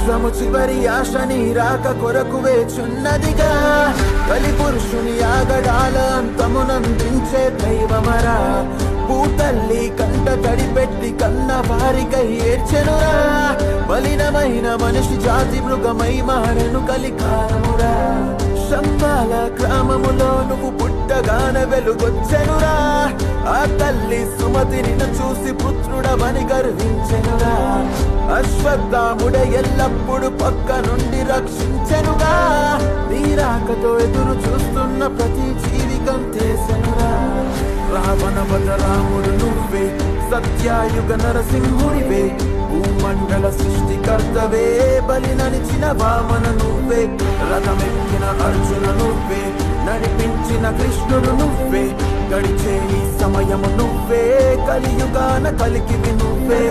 విశ్వము చివరి ఆశ నీ రాక కొరకు వేచున్నదిగా. కలి పురుషుని ఆగడాల అంతమునందించే దైవమరా. పూతల్లి కంట తడిపెట్టి కన్న వారికై ఏడ్చెనురా. మలినమైన మనిషి జాతి మృగమై మారెను కలికాలమురా. శంబాల గ్రామములో నువ్వు పుట్టగాన వెలుగొచ్చెనురా. ఆ తల్లి సుమతిని చూసి పుత్రుడవని గర్వించెనురా. అశ్వత్థాముడ ఎల్లప్పుడు పక్క నుండి రక్షించెనుగా. నీ రాకతో ఎదురు చూస్తున్న ప్రతి జీవికం చేసెనురా. రావణ వద రాముడు నువ్వే, సత్యాయుగ నరసింహుడివే. భూమండల సృష్టికర్తవే, బలి నడిచిన వామన నువ్వే. రథమెక్కిన అర్జున నువ్వే, నడిపించిన కృష్ణుడు నువ్వే. గడిచే ఈ సమయము నువ్వే, కలియుగాన కలికివి నువ్వే.